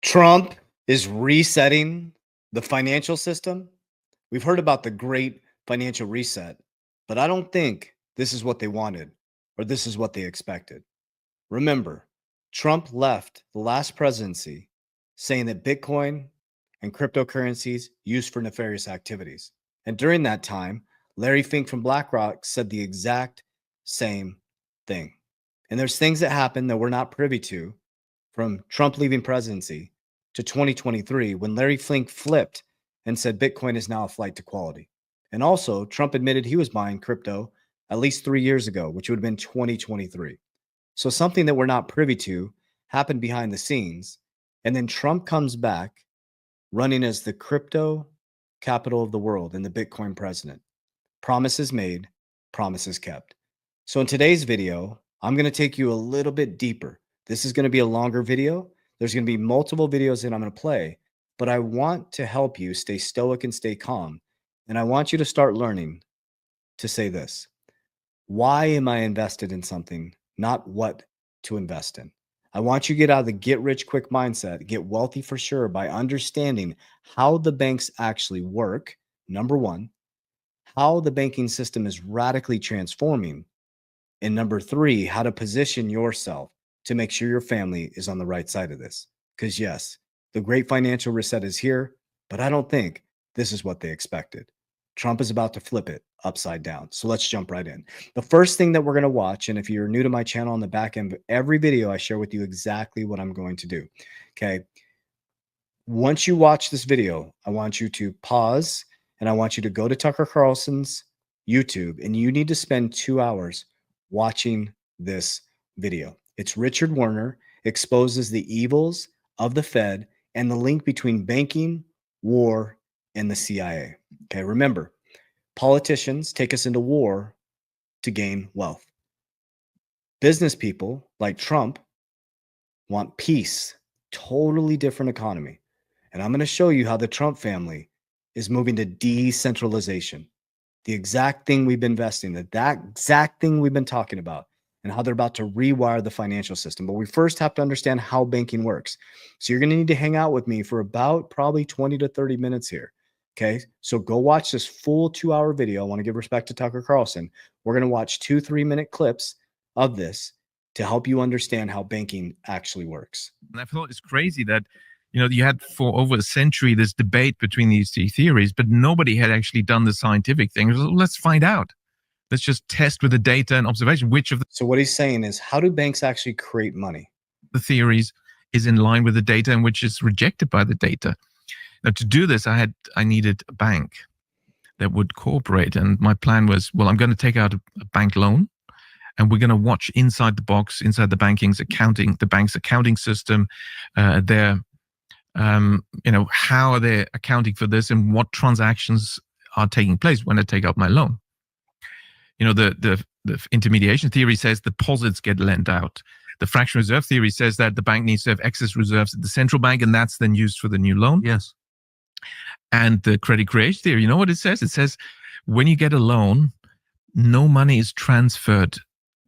Trump is resetting the financial system. We've heard about the great financial reset, but I don't think this is what they wanted or this is what they expected. Remember, Trump left the last presidency saying that Bitcoin and cryptocurrencies used for nefarious activities. And during that time, Larry Fink from BlackRock said the exact same thing. And there's things that happened that we're not privy to from Trump leaving presidency to 2023 when Larry Fink flipped and said Bitcoin is now a flight to quality. And also, Trump admitted he was buying crypto at least 3 years ago, which would have been 2023. So something that we're not privy to happened behind the scenes. And then Trump comes back running as the crypto capital of the world and the Bitcoin president. Promises made, promises kept. So in today's video, I'm going to take you a little bit deeper. This is going to be a longer video. There's going to be multiple videos that I'm going to play, but I want to help you stay stoic and stay calm. And I want you to start learning to say this. Why am I invested in something, not what to invest in? I want you to get out of the get rich quick mindset, get wealthy for sure by understanding how the banks actually work. Number one, how the banking system is radically transforming. And number three, how to position yourself to make sure your family is on the right side of this. Because yes, the great financial reset is here, but I don't think this is what they expected. Trump is about to flip it upside down. So let's jump right in. The first thing that we're going to watch, and if you're new to my channel on the back end of every video, I share with you exactly what I'm going to do. Okay. Once you watch this video, I want you to pause and I want you to go to Tucker Carlson's YouTube, and you need to spend 2 hours watching this video. It's Richard Werner exposes the evils of the Fed and the link between banking, war, and the CIA. Okay, remember, politicians take us into war to gain wealth. Business people like Trump want peace, totally different economy. And I'm going to show you how the Trump family is moving to decentralization. The exact thing we've been investing in, that exact thing we've been talking about, and how they're about to rewire the financial system. But we first have to understand how banking works. So you're going to need to hang out with me for about probably 20 to 30 minutes here. Okay. So go watch this full 2 hour video. I want to give respect to Tucker Carlson. We're going to watch 2 3-minute clips of this to help you understand how banking actually works. And I thought it's crazy that, you had for over a century this debate between these two theories, but nobody had actually done the scientific thing. So let's find out. Let's just test with the data and observation which of the So what he's saying is, how do banks actually create money? The theories is in line with the data and which is rejected by the data. Now, to do this, I needed a bank that would cooperate. And my plan was, well, I'm going to take out a bank loan, and we're going to watch inside the box, inside the bank's accounting system, how are they accounting for this and what transactions are taking place when I take out my loan. The intermediation theory says deposits get lent out. The fractional reserve theory says that the bank needs to have excess reserves at the central bank, and that's then used for the new loan. Yes. And the credit creation theory, you know what it says? It says when you get a loan, no money is transferred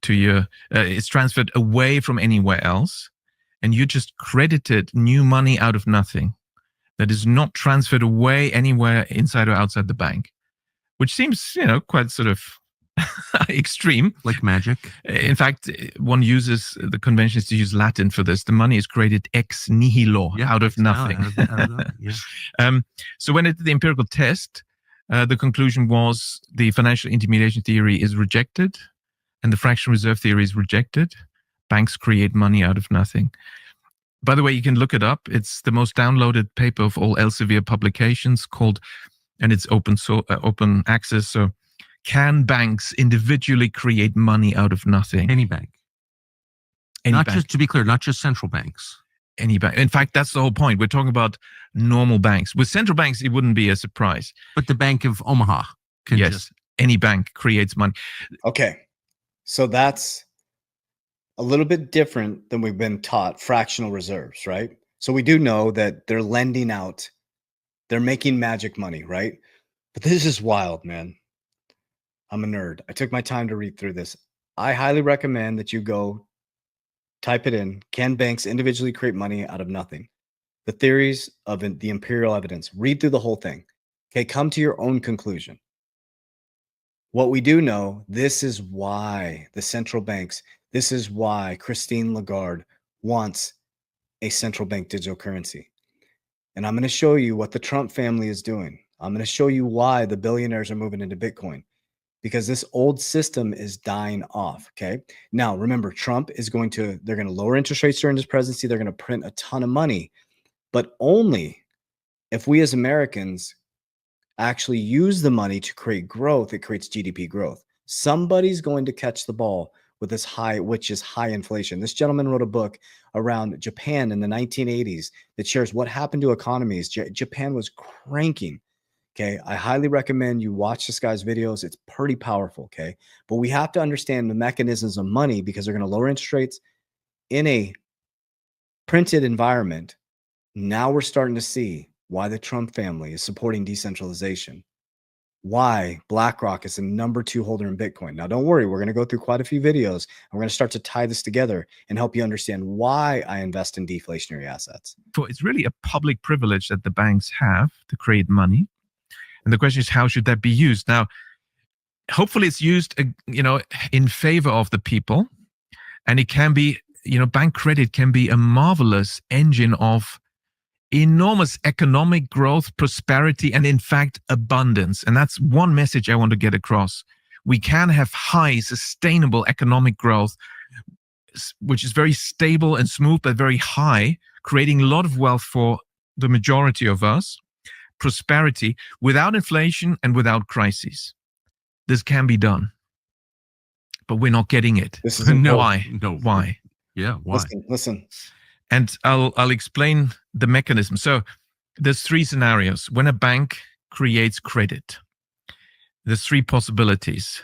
to you. It's transferred away from anywhere else. And you just credited new money out of nothing that is not transferred away anywhere inside or outside the bank, which seems, quite sort of extreme. Like magic. In fact, one uses, the convention is to use Latin for this. The money is created ex nihilo, out of nothing. So when it did the empirical test, the conclusion was the financial intermediation theory is rejected and the fractional reserve theory is rejected. Banks create money out of nothing. By the way, you can look it up. It's the most downloaded paper of all Elsevier publications and it's open access. So, can banks individually create money out of nothing? Any bank. Just to be clear, not just central banks. Any bank. In fact, that's the whole point. We're talking about normal banks. With central banks, it wouldn't be a surprise. But the Bank of Omaha can any bank creates money. Okay. So that's a little bit different than we've been taught fractional reserves, right? So we do know that they're lending out, they're making magic money, right? But this is wild, man. I'm a nerd. I took my time to read through this. I highly recommend that you go type it in. Can banks individually create money out of nothing? the theories of the imperial evidence. Read through the whole thing. Okay, come to your own conclusion. What we do know, this is why the central banks, this is why Christine Lagarde wants a central bank digital currency. And I'm going to show you what the Trump family is doing. I'm going to show you why the billionaires are moving into Bitcoin, because this old system is dying off. Okay. Now, remember, Trump is they're going to lower interest rates during his presidency. They're going to print a ton of money, but only if we as Americans actually use the money to create growth, it creates GDP growth. Somebody's going to catch the ball with this which is high inflation. This gentleman wrote a book around Japan in the 1980s that shares what happened to economies. Japan was cranking. Okay. I highly recommend you watch this guy's videos. It's pretty powerful. Okay. But we have to understand the mechanisms of money, because they're going to lower interest rates in a printed environment. Now we're starting to see why the Trump family is supporting decentralization, why BlackRock is the #2 holder in Bitcoin. Now, don't worry, we're going to go through quite a few videos, and we're going to start to tie this together and help you understand why I invest in deflationary assets. So it's really a public privilege that the banks have to create money. And the question is, how should that be used? Now, hopefully it's used, in favor of the people. And it can be, bank credit can be a marvelous engine of enormous economic growth, prosperity, and in fact, abundance. And that's one message I want to get across. We can have high, sustainable economic growth, which is very stable and smooth, but very high, creating a lot of wealth for the majority of us, prosperity, without inflation and without crises. This can be done, but we're not getting it. This is why? No. Why? Yeah, why? Listen. And I'll explain the mechanism. So there's 3 scenarios. When a bank creates credit, there's 3 possibilities.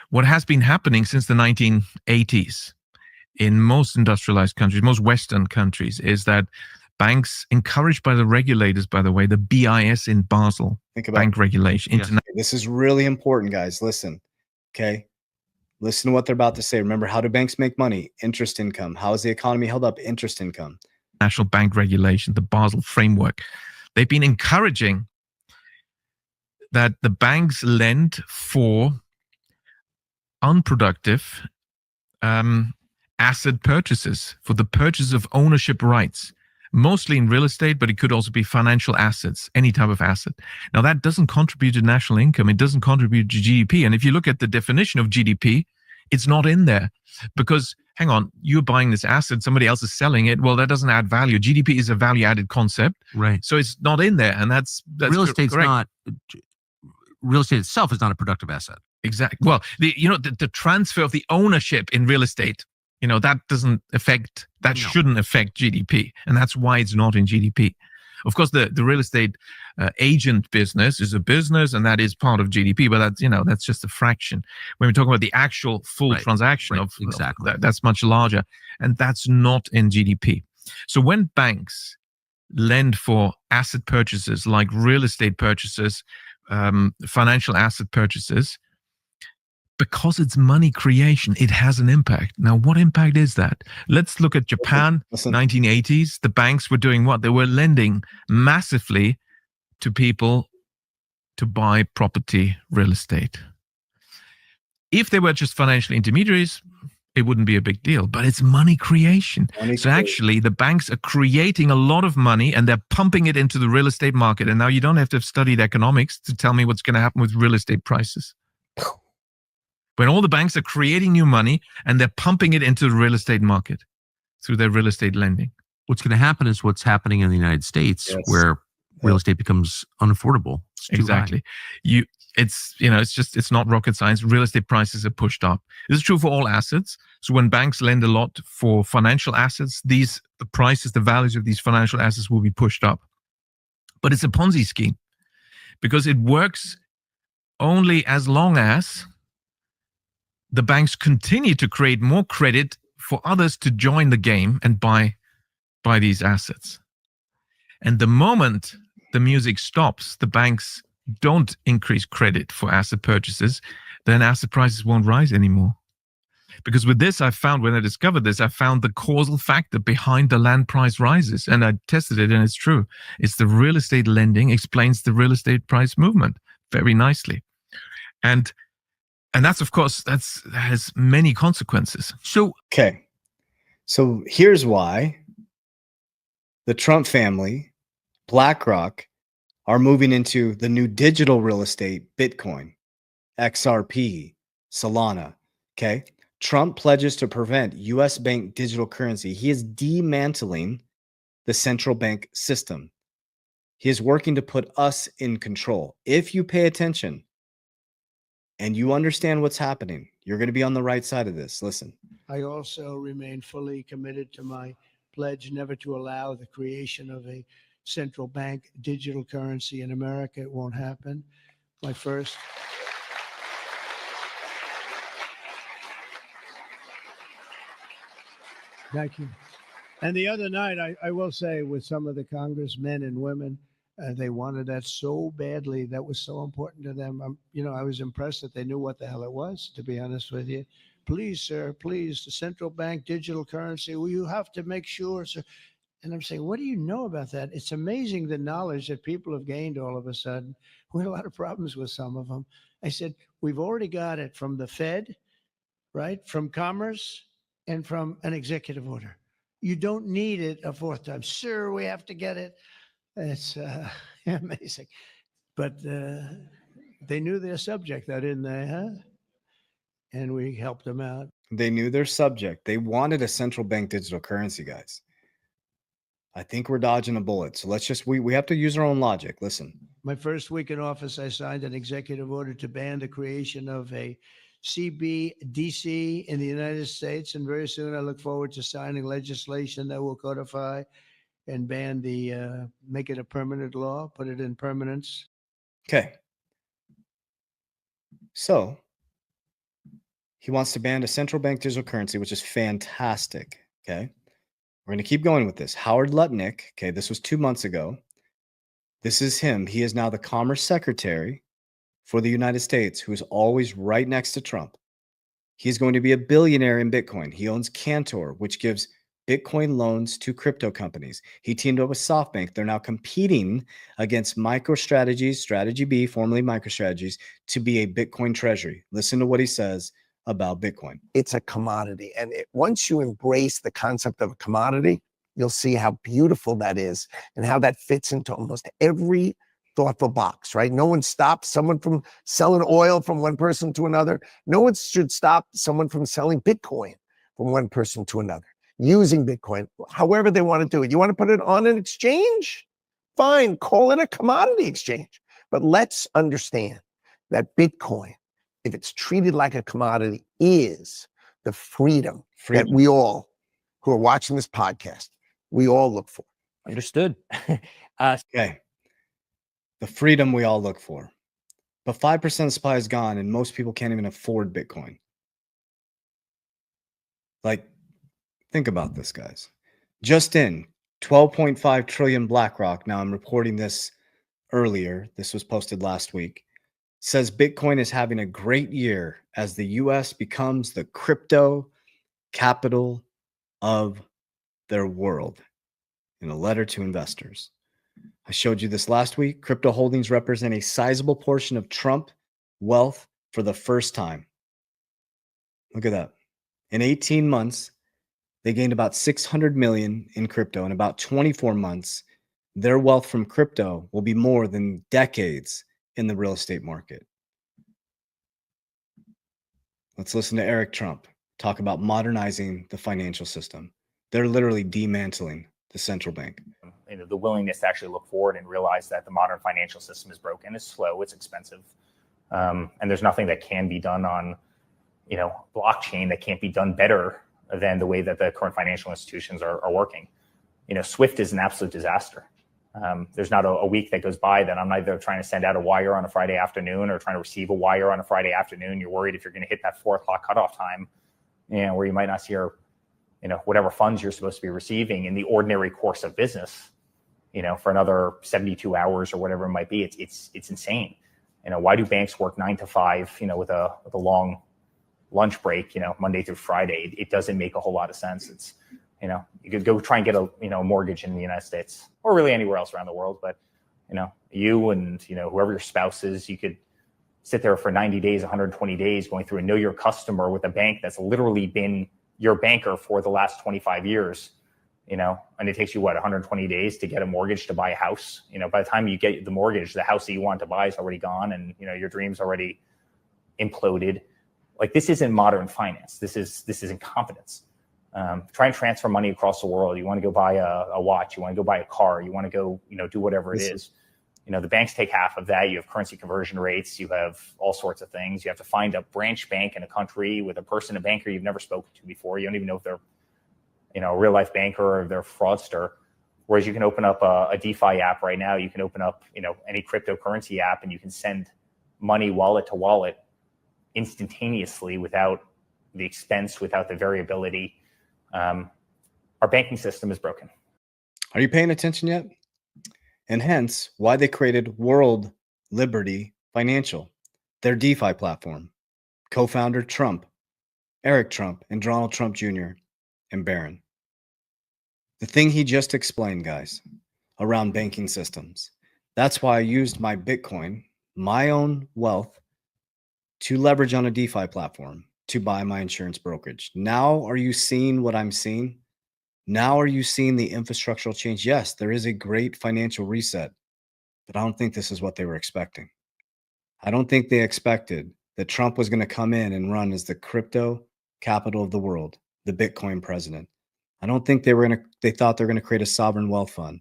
What has been happening since the 1980s in most industrialized countries, most Western countries, is that banks, encouraged by the regulators, by the way, the BIS in Basel, bank regulation. Yes. This is really important, guys. Listen, okay? Listen to what they're about to say. Remember, how do banks make money? Interest income. How is the economy held up? Interest income. National bank regulation, the Basel framework. They've been encouraging that the banks lend for unproductive asset purchases, for the purchase of ownership rights, mostly in real estate, but it could also be financial assets, any type of asset. Now, that doesn't contribute to national income. It doesn't contribute to GDP. And if you look at the definition of GDP, it's not in there, because, hang on, you're buying this asset, somebody else is selling it. Well, that doesn't add value. GDP is a value-added concept. Right. So it's not in there. And that's real estate's correct. not, real estate itself is not a productive asset. Exactly. Well, the transfer of the ownership in real estate, that shouldn't affect GDP. And that's why it's not in GDP. Of course, the real estate agent business is a business, and that is part of GDP, but that's just a fraction. When we talk about the actual full transaction exactly, that's much larger, and that's not in GDP. So when banks lend for asset purchases, like real estate purchases, financial asset purchases, because it's money creation, it has an impact. Now, what impact is that? Let's look at Japan, 1980s. The banks were doing what? They were lending massively to people to buy property, real estate. If they were just financial intermediaries, it wouldn't be a big deal, but it's money creation. So actually, the banks are creating a lot of money, and they're pumping it into the real estate market. And now you don't have to have studied economics to tell me what's going to happen with real estate prices. When all the banks are creating new money and they're pumping it into the real estate market through their real estate lending. What's going to happen is what's happening in the United States, where real estate becomes unaffordable. Exactly. It's not rocket science. Real estate prices are pushed up. This is true for all assets. So when banks lend a lot for financial assets, the prices, the values of these financial assets will be pushed up. But it's a Ponzi scheme, because it works only as long as the banks continue to create more credit for others to join the game and buy these assets. And the moment the music stops, the banks don't increase credit for asset purchases, then asset prices won't rise anymore. Because with this, when I discovered this, I found the causal factor behind the land price rises. And I tested it, and it's true. It's the real estate lending explains the real estate price movement very nicely. And that's, of course, that has many consequences. So here's why the Trump family, BlackRock, are moving into the new digital real estate, Bitcoin, XRP, Solana. Okay. Trump pledges to prevent U.S. bank digital currency. He is dismantling the central bank system. He is working to put us in control. If you pay attention and you understand what's happening, you're going to be on the right side of this. Listen. I also remain fully committed to my pledge never to allow the creation of a central bank digital currency in America. It won't happen. My first. Thank you. And the other night, I will say, with some of the congressmen and women, they wanted that so badly. That was so important to them. I was impressed that they knew what the hell it was, to be honest with you. Please, sir, please, the central bank digital currency. Well, you have to make sure, sir. And I'm saying, what do you know about that? It's amazing the knowledge that people have gained all of a sudden. We had a lot of problems with some of them. I said, we've already got it from the Fed, right? From Commerce and from an executive order. You don't need it a fourth time. Sir, we have to get it. It's amazing. But they knew their subject, though, didn't they, huh? And we helped them out. They knew their subject. They wanted a central bank digital currency, guys. I think we're dodging a bullet. So let's just, we have to use our own logic. Listen. My first week in office, I signed an executive order to ban the creation of a CBDC in the United States. And very soon I look forward to signing legislation that will codify and ban make it a permanent law, put it in permanence. Okay. So he wants to ban a central bank digital currency, which is fantastic. Okay. We're going to keep going with this. Howard Lutnick. Okay. This was 2 months ago. This is him. He is now the Commerce Secretary for the United States, who is always right next to Trump. He's going to be a billionaire in Bitcoin. He owns Cantor, which gives Bitcoin loans to crypto companies. He teamed up with SoftBank. They're now competing against MicroStrategies, Strategy B, formerly MicroStrategies, to be a Bitcoin treasury. Listen to what he says about Bitcoin. It's a commodity. And once you embrace the concept of a commodity, you'll see how beautiful that is and how that fits into almost every thoughtful box, right? No one stops someone from selling oil from one person to another. No one should stop someone from selling Bitcoin from one person to another, using Bitcoin, however they want to do it. You want to put it on an exchange? Fine, call it a commodity exchange. But let's understand that Bitcoin, if it's treated like a commodity, is the freedom that we all who are watching this podcast, we all look for. Understood. Okay. The freedom we all look for. But 5% of the supply is gone, and most people can't even afford Bitcoin. Like, think about this, guys. Just in 12.5 trillion BlackRock. Now, I'm reporting this earlier. This was posted last week. Says Bitcoin is having a great year as the U.S. becomes the crypto capital of their world, in a letter to investors. I showed you this last week. Crypto holdings represent a sizable portion of Trump wealth for the first time. Look at that. In 18 months, they gained about 600 million in crypto. In about 24 months, their wealth from crypto will be more than decades in the real estate market. Let's listen to Eric Trump talk about modernizing the financial system. They're literally dismantling the central bank. The willingness to actually look forward and realize that the modern financial system is broken, it's slow, it's expensive, and there's nothing that can be done on, blockchain that can't be done better than the way that the current financial institutions are working. SWIFT is an absolute disaster. There's not a week that goes by that I'm either trying to send out a wire on a Friday afternoon or trying to receive a wire on a Friday afternoon. You're worried if you're going to hit that 4:00 cutoff time, where you might not see your, whatever funds you're supposed to be receiving in the ordinary course of business, for another 72 hours or whatever it might be. It's insane. Why do banks work 9 to 5, with a long lunch break, Monday through Friday. It doesn't make a whole lot of sense. It's, you could go try and get a mortgage in the United States or really anywhere else around the world. But, you and, whoever your spouse is, you could sit there for 90 days, 120 days going through and know your customer with a bank that's literally been your banker for the last 25 years, and it takes you 120 days to get a mortgage to buy a house. By the time you get the mortgage, the house that you want to buy is already gone, and your dream's already imploded. Like, this isn't modern finance. This is incompetence. Try and transfer money across the world. You want to go buy a watch. You want to go buy a car. You want to go, do whatever it is. The banks take half of that. You have currency conversion rates. You have all sorts of things. You have to find a branch bank in a country with a banker you've never spoken to before. You don't even know if they're, a real life banker or they're a fraudster. Whereas you can open up a DeFi app right now. You can open up, any cryptocurrency app, and you can send money wallet to wallet instantaneously without the expense, without the variability. Our banking system is broken. Are you paying attention yet? And hence why they created World Liberty Financial, their DeFi platform. Co-founder Trump, Eric Trump, and Donald Trump Jr. and Barron. The thing he just explained, guys, around banking systems. That's why I used my Bitcoin, my own wealth, to leverage on a DeFi platform to buy my insurance brokerage. Now, are you seeing what I'm seeing? Now, are you seeing the infrastructural change? Yes, there is a great financial reset, but I don't think this is what they were expecting. I don't think they expected that Trump was going to come in and run as the crypto capital of the world, the Bitcoin president. I don't think they thought they were going to create a sovereign wealth fund.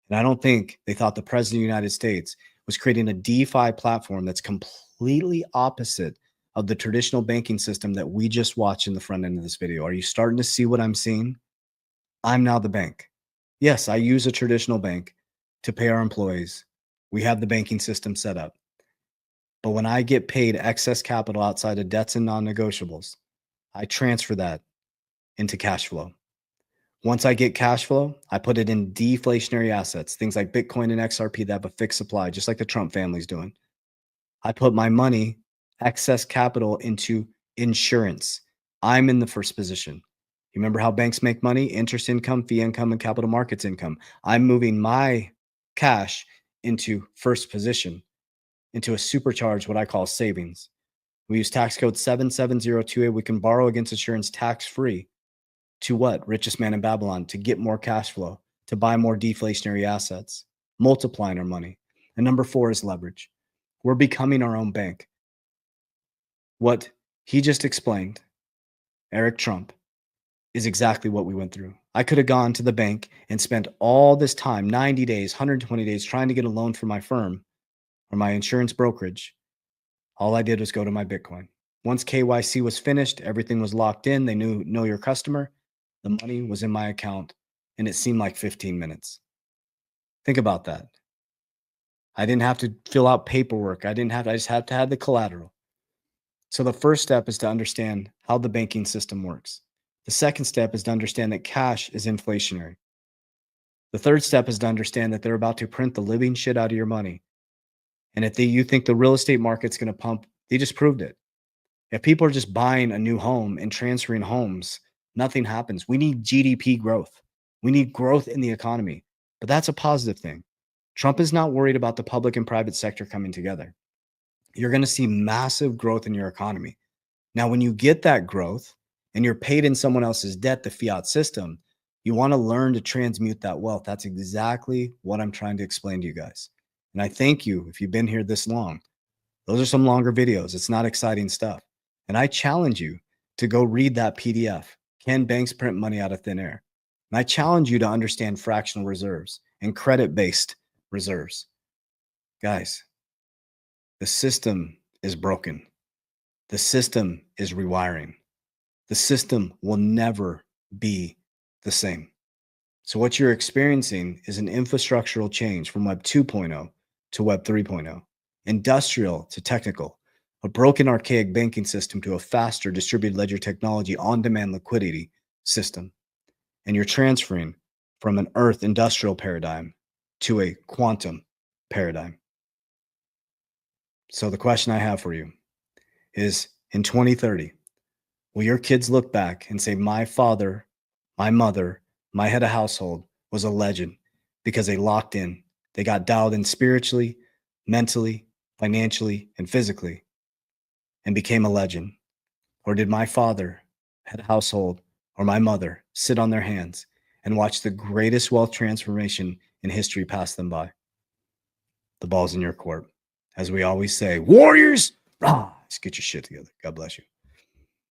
And I don't think they thought the president of the United States was creating a DeFi platform that's completely opposite of the traditional banking system that we just watched in the front end of this video. Are you starting to see what I'm seeing? I'm now the bank. Yes, I use a traditional bank to pay our employees. We have the banking system set up. But when I get paid excess capital outside of debts and non-negotiables, I transfer that into cash flow. Once I get cash flow, I put it in deflationary assets, things like Bitcoin and XRP that have a fixed supply, just like the Trump family's doing. I put my money, excess capital, into insurance. I'm in the first position. You remember how banks make money? Interest income, fee income, and capital markets income. I'm moving my cash into first position, into a supercharged, what I call savings. We use tax code 77028. We can borrow against insurance tax-free. To what? Richest man in Babylon, to get more cash flow, to buy more deflationary assets, multiplying our money. And number 4 is leverage. We're becoming our own bank. What he just explained, Eric Trump, is exactly what we went through. I could have gone to the bank and spent all this time, 90 days, 120 days, trying to get a loan for my firm or my insurance brokerage. All I did was go to my Bitcoin. Once KYC was finished, everything was locked in. They know your customer. The money was in my account, and it seemed like 15 minutes. Think about that. I didn't have to fill out paperwork. I just had to have the collateral. So the first step is to understand how the banking system works. The second step is to understand that cash is inflationary. The third step is to understand that they're about to print the living shit out of your money. And if you think the real estate market's going to pump, they just proved it. If people are just buying a new home and transferring homes, nothing happens. We need GDP growth. We need growth in the economy. But that's a positive thing. Trump is not worried about the public and private sector coming together. You're going to see massive growth in your economy. Now, when you get that growth and you're paid in someone else's debt, the fiat system, you want to learn to transmute that wealth. That's exactly what I'm trying to explain to you guys. And I thank you if you've been here this long. Those are some longer videos. It's not exciting stuff. And I challenge you to go read that PDF. Can banks print money out of thin air? And I challenge you to understand fractional reserves and credit-based reserves. Guys, the system is broken. The system is rewiring. The system will never be the same. So what you're experiencing is an infrastructural change from Web 2.0 to Web 3.0, industrial to technical, a broken archaic banking system to a faster distributed ledger technology on-demand liquidity system. And you're transferring from an earth industrial paradigm to a quantum paradigm. So the question I have for you is, in 2030, Will your kids look back and say, my father, my mother, my head of household was a legend because they locked in, they got dialed in spiritually, mentally, financially, and physically, and became a legend? Or did my father, head of household, or my mother sit on their hands and watch the greatest wealth transformation in history pass them by? The ball's in your court. As we always say, Warriors, rise, get your shit together. God bless you.